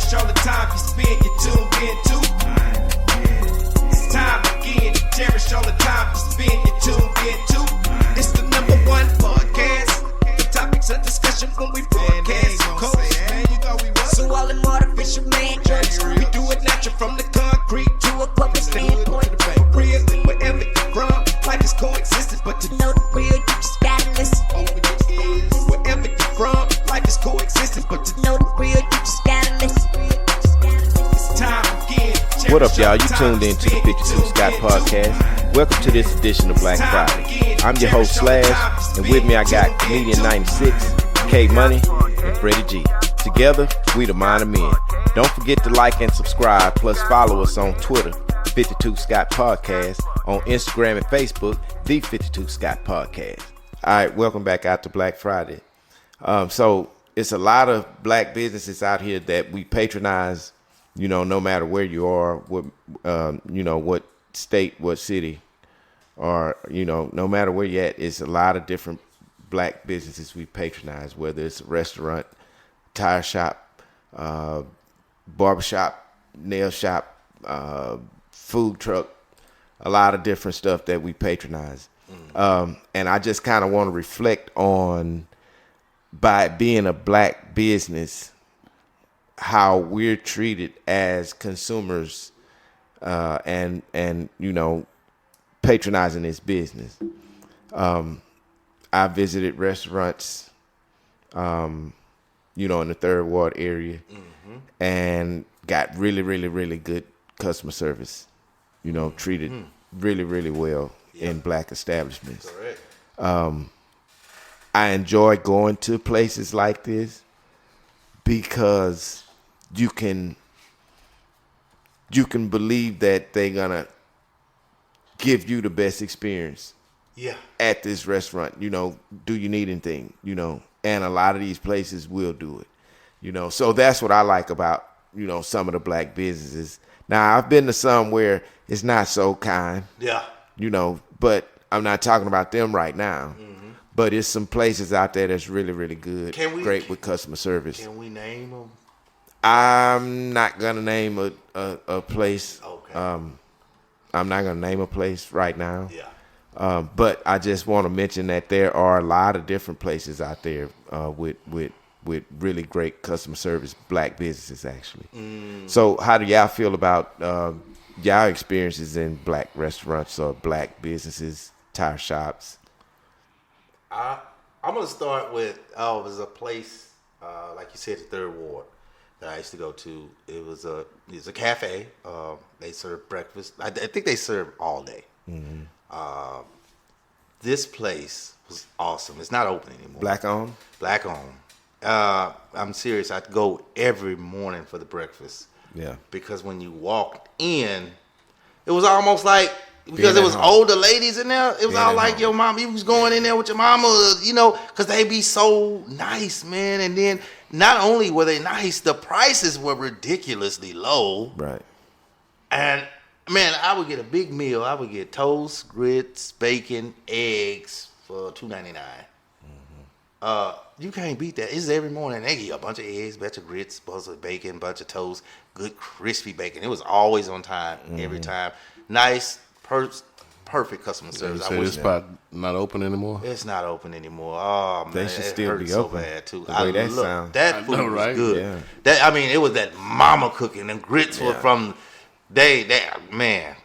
cherish all the time you spend, you tuned in to. It's time again to cherish all the time you spend, you tuned in to. It's the #1 podcast. The topics of discussion when we broadcast. So all them artificial man jokes, we do it natural from the concrete to a public standpoint. Real, wherever you're from, life is coexistence, but to know the real, you just gotta listen. Wherever you're from, life is coexistence, but to know the real, you just gotta listen. It's time again. What up, y'all? You tuned in to the 52 Scott Podcast. Welcome to this edition of Black Friday. I'm your host, Slash, and with me I got Comedian 96, K Money, and Freddie G. Together, we the Mind of Men. Don't forget to like and subscribe, plus follow us on Twitter, 52 Scott Podcast, on Instagram and Facebook, the 52 Scott Podcast. All right, welcome back out to Black Friday. So it's a lot of black businesses out here that we patronize, no matter where you are, what state, what city, or, no matter where you're at, it's a lot of different black businesses we patronize, whether it's a restaurant, tire shop, barbershop, nail shop, food truck, a lot of different stuff that we patronize. And I just kind of want to reflect on, by it being a black business, how we're treated as consumers and patronizing this business. I visited restaurants, in the Third Ward area, and got really, really, really good customer service. Treated really, really well in black establishments. Correct. I enjoy going to places like this because you can believe that they're gonna give you the best experience. Yeah. At this restaurant, do you need anything? And a lot of these places will do it. So that's what I like about, some of the black businesses. Now, I've been to some where it's not so kind. Yeah. But I'm not talking about them right now. But it's some places out there that's really, really good. Great with customer service. Can we name them? I'm not going to name a place. Okay. I'm not going to name a place right now. Yeah. But I just want to mention that there are a lot of different places out there with really great customer service, black businesses actually. So how do y'all feel about y'all experiences in black restaurants or black businesses, tire shops? I'm gonna start with it was a place like you said, the Third Ward that I used to go to. It was a cafe. They serve breakfast. I think they serve all day. This place was awesome. It's not open anymore. Black owned? Black owned. I'm serious. I'd go every morning for the breakfast. Yeah. Because when you walked in, it was almost like, because it was older ladies in there, it was all like your mom. You was going in there with your mama, because they be so nice, man. And then not only were they nice, the prices were ridiculously low. Right. And man, I would get a big meal. I would get toast, grits, bacon, eggs for $2.99. You can't beat that. It's every morning. They give you a bunch of eggs, bunch of grits, bunch of bacon, bunch of toast, good crispy bacon. It was always on time, every time. Nice, perfect customer service. So this spot not open anymore? It's not open anymore. Oh man, they should still be so open. bad too. The way that sound. That food was good. Yeah. It was that mama cooking. And grits were from man.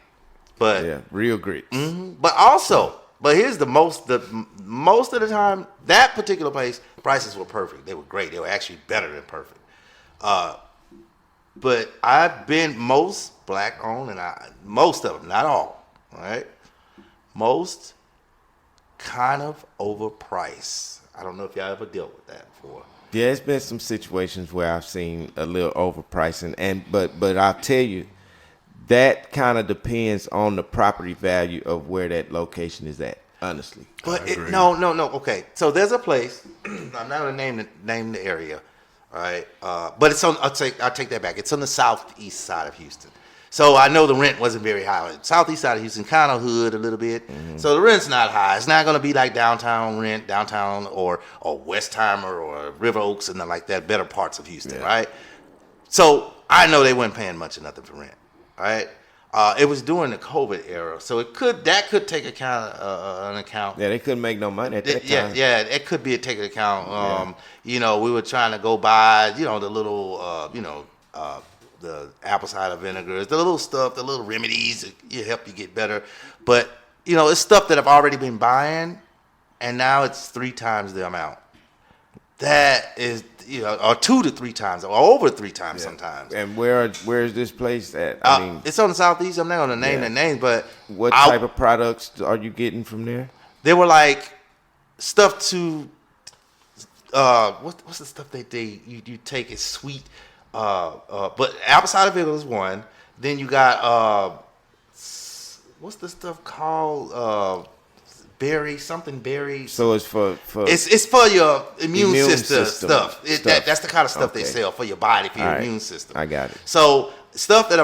But yeah, real grits. But here's the most of the time, that particular place, prices were perfect. They were great. They were actually better than perfect. But I've been most black owned, and most of them, not all, right? Most kind of overpriced. I don't know if y'all ever dealt with that before. Yeah, it's been some situations where I've seen a little overpricing, but I'll tell you, that kind of depends on the property value of where that location is at, honestly. But no. Okay, so there's a place. I'm not gonna name the area, all right? But it's on. I'll take that back. It's on the southeast side of Houston. So I know the rent wasn't very high. Southeast side of Houston, kind of hood a little bit. So the rent's not high. It's not gonna be like downtown or Westheimer or River Oaks and like that, better parts of Houston, right? So I know they weren't paying much of nothing for rent. All right. It was during the COVID era, so could take an account. Yeah, they couldn't make no money at that time. Yeah, it could be a take account. We were trying to go buy, the little, the apple cider vinegars, the little stuff, the little remedies that help you get better. But it's stuff that I've already been buying, and now it's 3 times the amount. That is, or 2 to 3 times, or over 3 times sometimes. And where is this place at? It's on the southeast. I'm not going to name the names, but what type of products are you getting from there? They were like stuff to what's the stuff you take? It's sweet, but apple cider vinegar is one. Then you got what's the stuff called? Berry. So it's for it's for your immune system stuff. That's the kind of stuff they sell for your body, for your immune system. I got it. So stuff that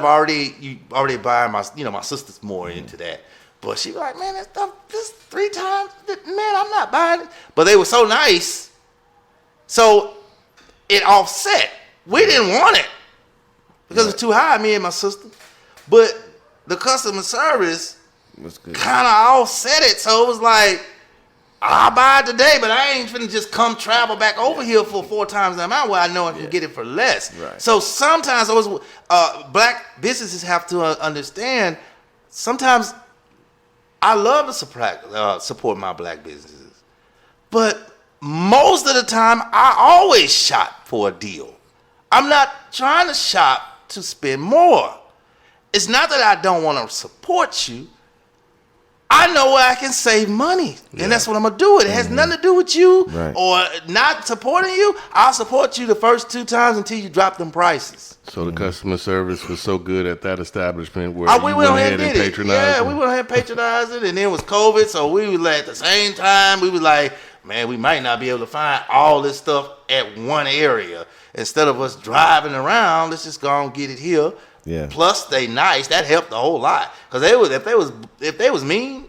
you already buy. My sister's more into that, but she was like, man, that stuff just 3 times. Man, I'm not buying it. But they were so nice, so it offset. We didn't want it because it was too high. Me and my sister, but the customer service kind of offset it, so it was like, I'll buy it today, but I ain't finna just come travel back over here for 4 times the amount where I know I can get it for less. Right. So sometimes black businesses have to understand, sometimes I love to support my black businesses, but most of the time I always shop for a deal. I'm not trying to shop to spend more. It's not that I don't want to support you. I know where I can save money, and that's what I'm going to do. It has nothing to do with you or not supporting you. I'll support you the first 2 times until you drop them prices. So the customer service was so good at that establishment where we you went went ahead and patronized it. Yeah, we went ahead and patronized it, and then it was COVID, so we was like, at the same time, we was like, man, we might not be able to find all this stuff at one area. Instead of us driving around, let's just go and get it here. Yeah. Plus, they nice. That helped a whole lot. Because if they was mean,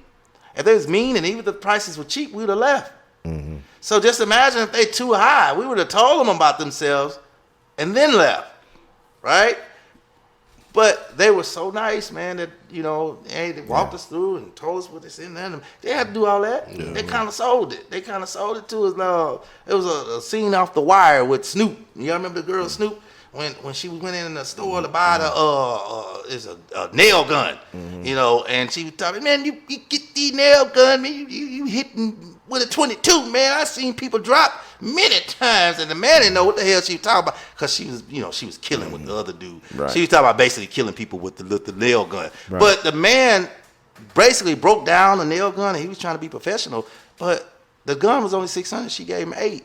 and even if the prices were cheap, we would have left. Mm-hmm. So just imagine if they too high, we would have told them about themselves and then left, right? But they were so nice, man, that they walked us through and told us what it's in there. They had to do all that. Yeah, they kind of sold it. They kind of sold it to us. It was a scene off The Wire with Snoop. Y'all remember the girl Snoop? When she went in the store to buy a nail gun, and she was talking, man, you get these nail gun, man, you hitting with a 22, man. I seen people drop many times, and the man didn't know what the hell she was talking about because she was killing with the other dude. Right. She was talking about basically killing people with the nail gun. Right. But the man basically broke down the nail gun, and he was trying to be professional. But the gun was only $600. She gave him $800.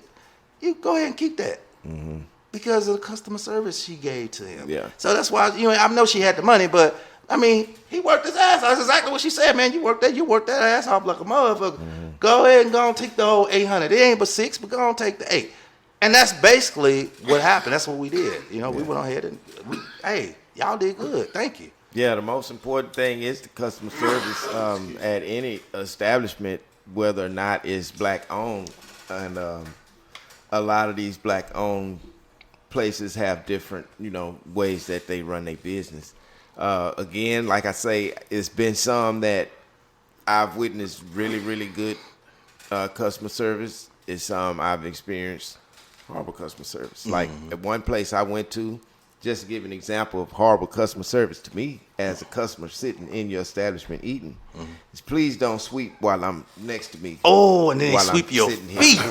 You go ahead and keep that. Mm-hmm. Because of the customer service she gave to him. Yeah. So that's why, I know she had the money, but, he worked his ass off. That's exactly what she said, man. You worked that ass off like a motherfucker. Mm-hmm. Go ahead and go and take the whole $800. It ain't but $600, but go and take the $800. And that's basically what happened. That's what we did. We went on ahead and, hey, y'all did good. Thank you. Yeah, the most important thing is the customer service at any establishment, whether or not it's black-owned. And a lot of these black-owned places have different, ways that they run their business. Again, like I say, it's been some that I've witnessed really, really good customer service. It's some I've experienced horrible customer service. Mm-hmm. Like at one place I went to, just to give an example of horrible customer service to me as a customer sitting in your establishment eating, is please don't sweep while I'm next to me. Oh, and then they sweep your feet.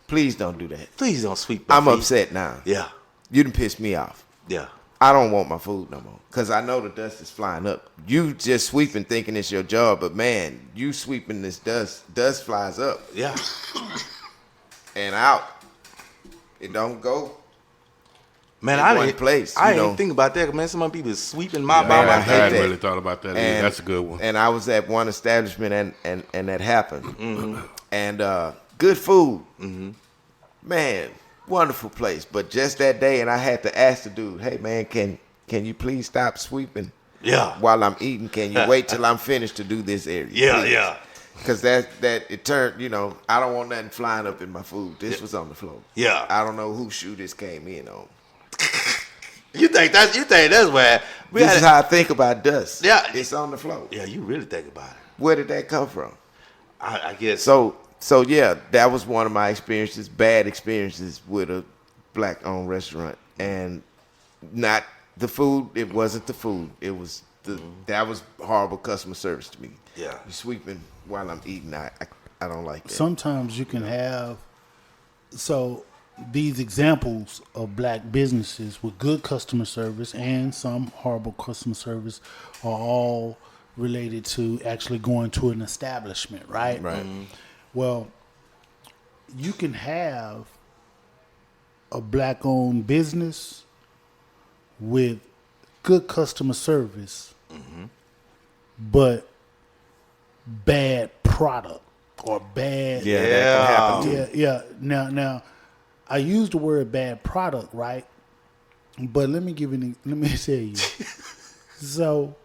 Please don't do that. Please don't sweep my I'm feet. upset now. Yeah. You done pissed me off. Yeah. I don't want my food no more because I know the dust is flying up. You just sweeping thinking it's your job, but man, you sweeping this dust flies up. Yeah. And out. It don't go. Man, I didn't think about that. Man, some people sweeping I my hadn't really thought about that. And that's a good one. And I was at one establishment and that happened. Mm-hmm. And good food. Mm-hmm. Man, wonderful place. But just that day, and I had to ask the dude, hey man, can you please stop sweeping? Yeah. While I'm eating, can you wait till I'm finished to do this area? Yeah, please? yeah. Because that it turned, I don't want nothing flying up in my food. This was on the floor. Yeah. I don't know whose shoe this came in on. You think that's where This is how I think about dust. Yeah. It's on the floor. Yeah, you really think about it. Where did that come from? I guess. So yeah, that was one of my experiences, bad experiences with a black-owned restaurant, and not the food. It wasn't the food. It was that was horrible customer service to me. Yeah. You sweeping while I'm eating. I don't like that. Sometimes you can have these examples of black businesses with good customer service and some horrible customer service are all related to actually going to an establishment, right? Right. Well, you can have a black-owned business with good customer service, but bad product or bad. Yeah, that can happen too. Yeah. Now, I use the word bad product, right? But let me tell you. So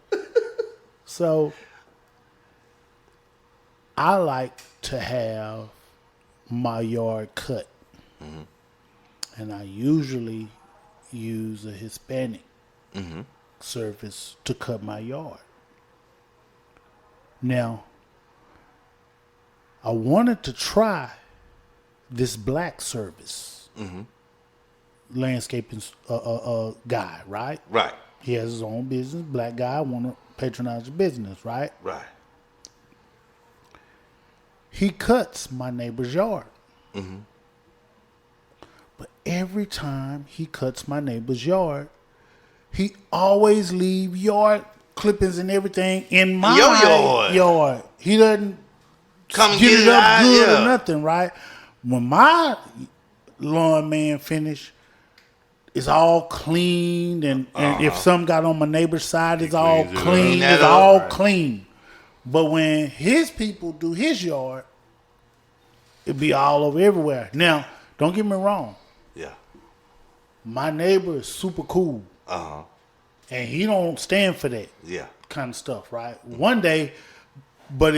I like to have my yard cut. And I usually use a Hispanic service to cut my yard. Now, I wanted to try this black service, landscaping guy, right? Right. He has his own business. Black guy, want to patronize the business, right? Right. He cuts my neighbor's yard. But every time he cuts my neighbor's yard, he always leave yard clippings and everything in my yard. He doesn't Come and get it up out, good yeah. or nothing, right? When my lawn man finish, it's all cleaned, and if some got on my neighbor's side, it's all cleans it up. clean. Clean that It's up. all Right. clean. But when his people do his yard, it be all over everywhere. Now, don't get me wrong. Yeah. My neighbor is super cool, and he don't stand for that Yeah. kind of stuff, right? One day, but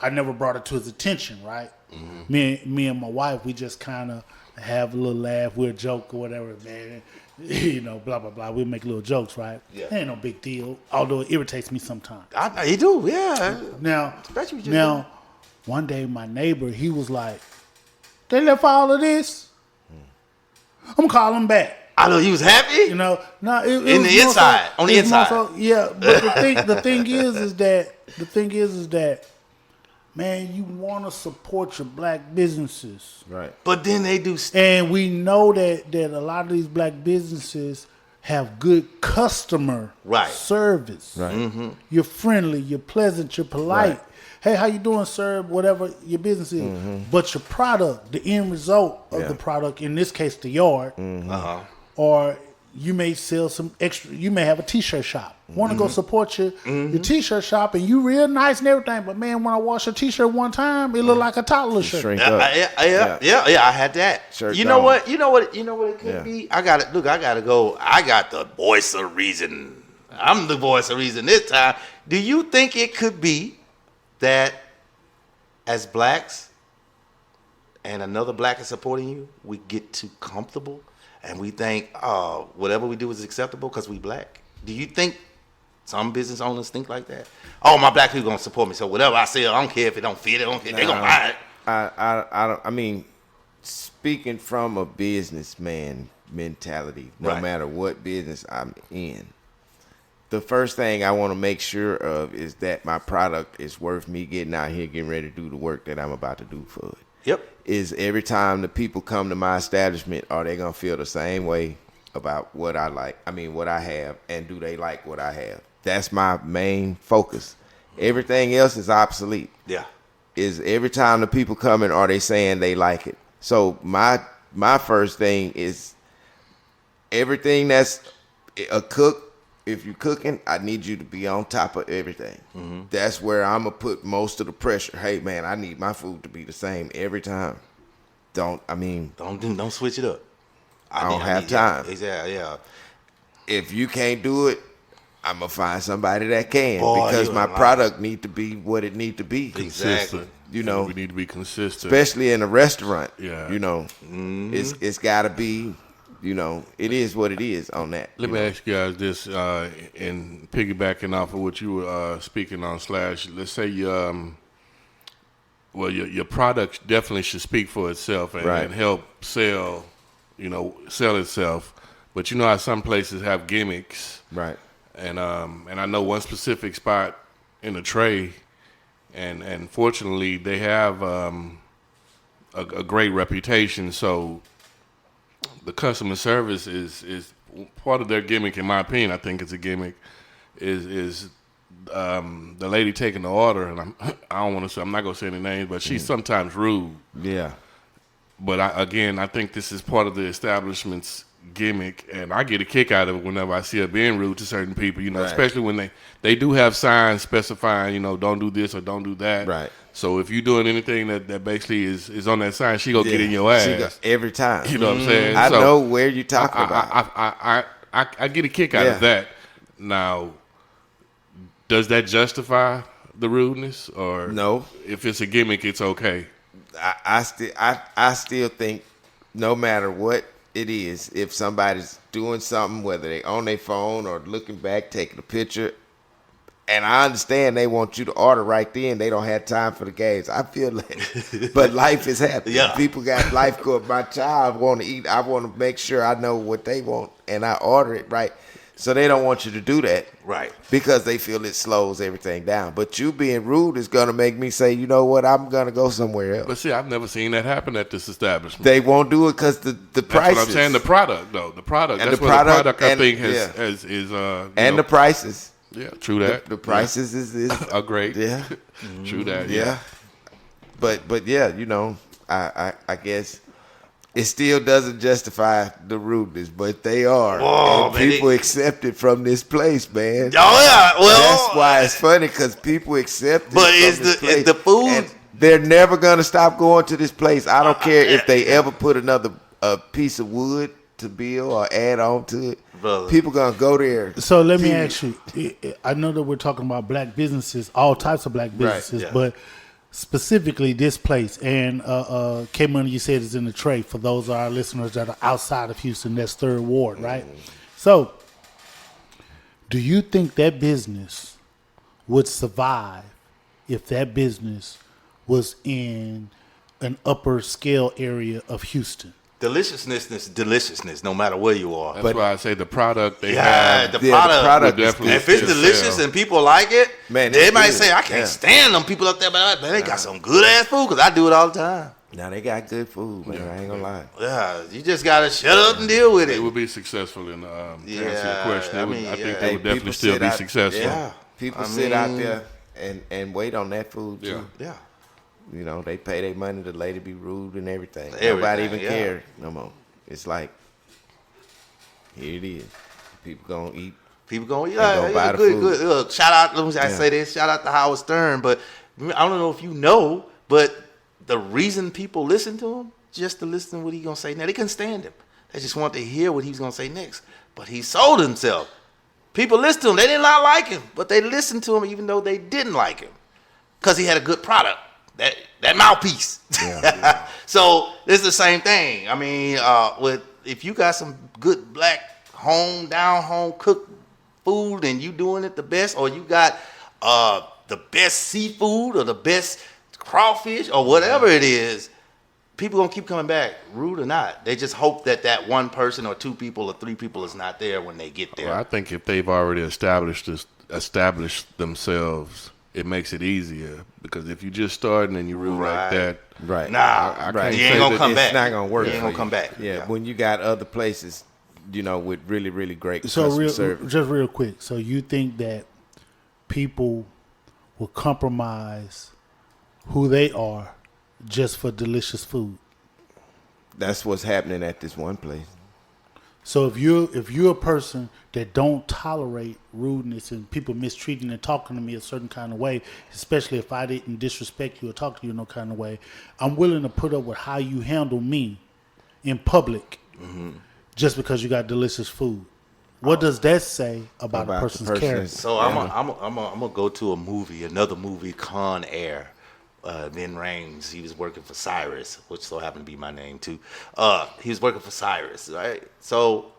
I never brought it to his attention, right? Me and my wife, we just kind of have a little laugh, we'll joke or whatever, man. You know, blah, blah, blah. We'll make little jokes, right? Yeah. Ain't no big deal, although it irritates me sometimes. You do, yeah. Now, Especially with your one day my neighbor, he was like, they left all of this? I'm going to call him back. I know you was happy. You know, no, it In was the more inside, on the it's more inside. yeah, but the thing is that, man, you want to support your black businesses, Right. But then they do. and we know that a lot of these black businesses have good customer Right. service. Right. You're friendly, you're pleasant, you're polite. Right. Hey, how you doing, sir? Whatever your business is, but your product, the end result of Yeah. the product, in this case, the yard. Or you may sell some extra. You may have a T-shirt shop. Want to go support your T-shirt shop, and you real nice and everything. But man, when I wash a T-shirt one time, it look like a toddler shirt. Shrink up. Yeah. I had that. Shirt You know gone. what? You know what it could Yeah. be. I got to go. I got the voice of reason. I'm the voice of reason this time. Do you think it could be that as blacks and another black is supporting you, we get too comfortable and we think, oh, whatever we do is acceptable because we black? Do you think some business owners think like that? Oh, my black people gonna support me, so whatever I sell, I don't care if it don't fit. They gonna buy it. I don't. I mean, speaking from a businessman mentality, no Right. matter what business I'm in, the first thing I want to make sure of is that my product is worth me getting out here, getting ready to do the work that I'm about to do for it. Yep. Is every time the people come to my establishment, are they gonna feel the same way about what I like? I mean, what I have, and do they like what I have? That's my main focus. Everything else is obsolete. Yeah. Is every time the people coming, are they saying they like it? So my first thing is everything that's a cook. If you're cooking, I need you to be on top of everything. That's where I'm gonna put most of the pressure. Hey man, I need my food to be the same every time. Don't switch it up. I don't have time. Yeah. If you can't do it, I'm gonna find somebody that can, Boy, because you my ain't lying. product need to be what it need to be. Exactly. You know, we need to be consistent. especially in a restaurant. Yeah. You know, it's got to be. it is what it is on that. Let me ask you guys this, and piggybacking off of what you were speaking on, Slash. Let's say your product definitely should speak for itself and help sell itself. But you know how some places have gimmicks, Right. And I know one specific spot in the tray, and fortunately they have a great reputation. So the customer service is part of their gimmick, in my opinion. I think it's a gimmick. Is the lady taking the order, and I'm not gonna say any names, but she's sometimes rude. Yeah. But I think this is part of the establishment's gimmick, and I get a kick out of it whenever I see her being rude to certain people. Right. Especially when they do have signs specifying, don't do this or don't do that. Right. So if you're doing anything that basically is on that sign, she gonna get in your ass. She go, every time. You know what I'm saying? I So know where you're talking about. I get a kick out of that. Now, does that justify the rudeness, or No. If it's a gimmick, it's okay. I still think no matter what it is, if somebody's doing something, whether they on their phone or looking back, taking a picture, and I understand they want you to order right then, they don't have time for the games. I feel like, but life is happening. Yeah. People got life going. My child want to eat. I want to make sure I know what they want, and I order it right. So they don't want you to do that. Right. Because they feel it slows everything down. But you being rude is going to make me say, you know what, I'm going to go somewhere else. But see, I've never seen that happen at this establishment. They won't do it because the That's prices. what I'm saying. The product, though, the product. And That's the what the product product I and- think yeah. is and the prices. yeah, true that. The prices is are great. yeah. True that. Yeah. But yeah, I guess it still doesn't justify the rudeness, but they are. Whoa, and man, people accept it from this place, man. Oh yeah, well, That's why it's funny, because people accept it. But from is this the- place. is the food- And they're never gonna stop going to this place. I don't care if they ever put another piece of wood to build or add on to it. Brother. People gonna go there. So let me ask you. I know that we're talking about black businesses, all types of black businesses, yeah. but specifically this place. And K Money, you said is in the tray. For those of our listeners that are outside of Houston, that's 3rd Ward, right? So, do you think that business would survive if that business was in an upper scale area of Houston? deliciousness is deliciousness, no matter where you are. That's why I say the product they Yeah, have. the Yeah, the product. product would is definitely If it's still delicious sell. and people like it, Man, they it's might good. say, I can't Yeah. stand them people up there, but they got some good ass food, because I do it all the time. Now they got good food, man. I ain't gonna lie. Yeah, you just got to shut up and deal with They it. would be successful in to answer your Yeah, question. I mean, I think yeah. they would Hey, definitely people still sit be out- successful. Yeah. People I sit out mean- there and wait on that food too. Yeah. Yeah. They pay their money. The lady be rude and everything. Everything, Nobody even yeah. care no more. It's like, here it is. People gonna eat. People going, go yeah, buy yeah the good, food. good. Look, shout out, let me Yeah. say this, shout out to Howard Stern, but I don't know if you know, but the reason people listen to him, just to listen to what he's going to say. Now, they couldn't stand him. They just wanted to hear what he was going to say next. But he sold himself. People listened to him. They did not like him, but they listened to him even though they didn't like him because he had a good product, that mouthpiece. Yeah. So it's the same thing. I mean, if you got some good black down home cooked food and you doing it the best, or you got the best seafood or the best crawfish or whatever it is, people gonna keep coming back, rude or not. They just hope that one person or 2 people or 3 people is not there when they get there. Well, I think if they've already established themselves, it makes it easier. Because if you just starting and you rude Right. like that, Right. Nah, I Right. can't you ain't say gonna that come it's back. not gonna work. You ain't for gonna you. come back. Yeah, when you got other places, with really, really great So customer service. just real quick. So you think that people will compromise who they are just for delicious food? That's what's happening at this one place. So if you're a person that don't tolerate rudeness and people mistreating and talking to me a certain kind of way, especially if I didn't disrespect you or talk to you in no kind of way, I'm willing to put up with how you handle me in public just because you got delicious food. What does that say about a About the person's person's- character? So I'm gonna go to another movie, Con Air. then Rames. He was working for Cyrus, which so happened to be my name too. He was working for Cyrus, right? So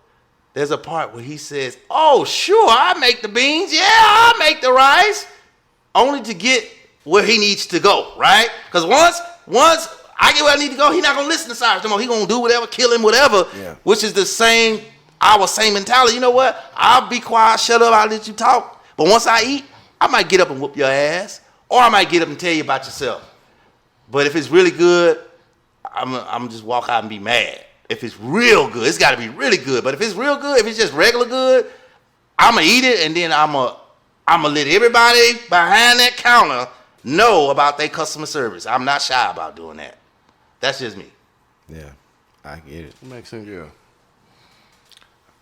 there's a part where he says, "Oh, sure, I make the beans. Yeah, I make the rice," only to get where he needs to go, right? Because once I get where I need to go, he's not gonna listen to Cyrus no more. He gonna do whatever, kill him, whatever. Yeah. Which is our same mentality. You know what? I'll be quiet, shut up, I'll let you talk. But once I eat, I might get up and whoop your ass, or I might get up and tell you about yourself. But if it's really good, I'm just walk out and be mad. If it's real good, it's got to be really good. But if it's real good, if it's just regular good, I'm gonna eat it, and then I'm gonna let everybody behind that counter know about their customer service. I'm not shy about doing that. That's just me. Yeah, I get it. Makes sense, yeah.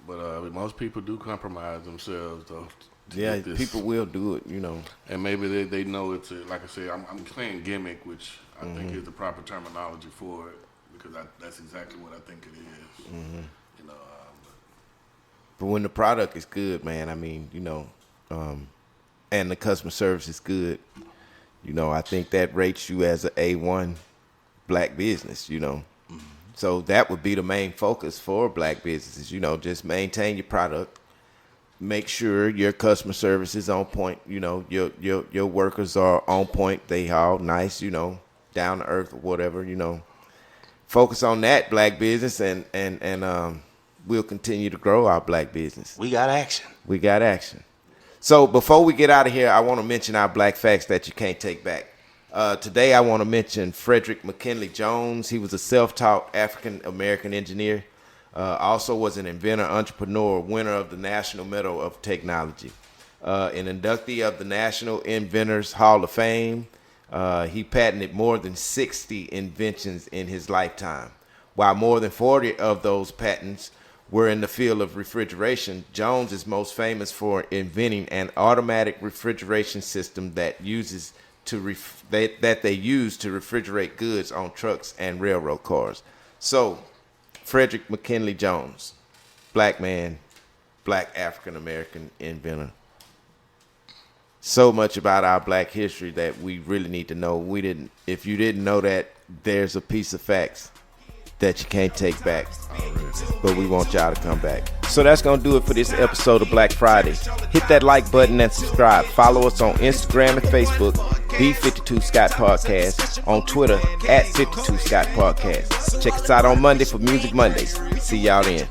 But most people do compromise themselves, though. Yeah, people will do it, you know. And maybe they know it's like I said, I'm saying gimmick, which I think is the proper terminology for it, because that's exactly what I think it is. Mm-hmm. You know. But when the product is good, man, I mean, you know, and the customer service is good, you know, I think that rates you as an A1 black business, you know. Mm-hmm. So that would be the main focus for black businesses, you know, just maintain your product, make sure your customer service is on point, you know, your workers are on point, they all nice, you know, down to earth or whatever, you know. Focus on that black business and we'll continue to grow our black business. We got action. We got action. So before we get out of here, I want to mention our black facts that you can't take back. Today I want to mention Frederick McKinley Jones. He was a self-taught African-American engineer. Also was an inventor, entrepreneur, winner of the National Medal of Technology. An inductee of the National Inventors Hall of Fame. He patented more than 60 inventions in his lifetime. While more than 40 of those patents were in the field of refrigeration, Jones is most famous for inventing an automatic refrigeration system that they use to refrigerate goods on trucks and railroad cars. So, Frederick McKinley Jones, black man, black African-American inventor. So much about our black history that we really need to know. If you didn't know that, there's a piece of facts that you can't take back. But we want y'all to come back. So that's going to do it for this episode of Black Friday. Hit that like button and subscribe. Follow us on Instagram and Facebook, The 52 Scott Podcast, on Twitter at 52 Scott Podcast. Check us out on Monday for Music Mondays. See y'all then.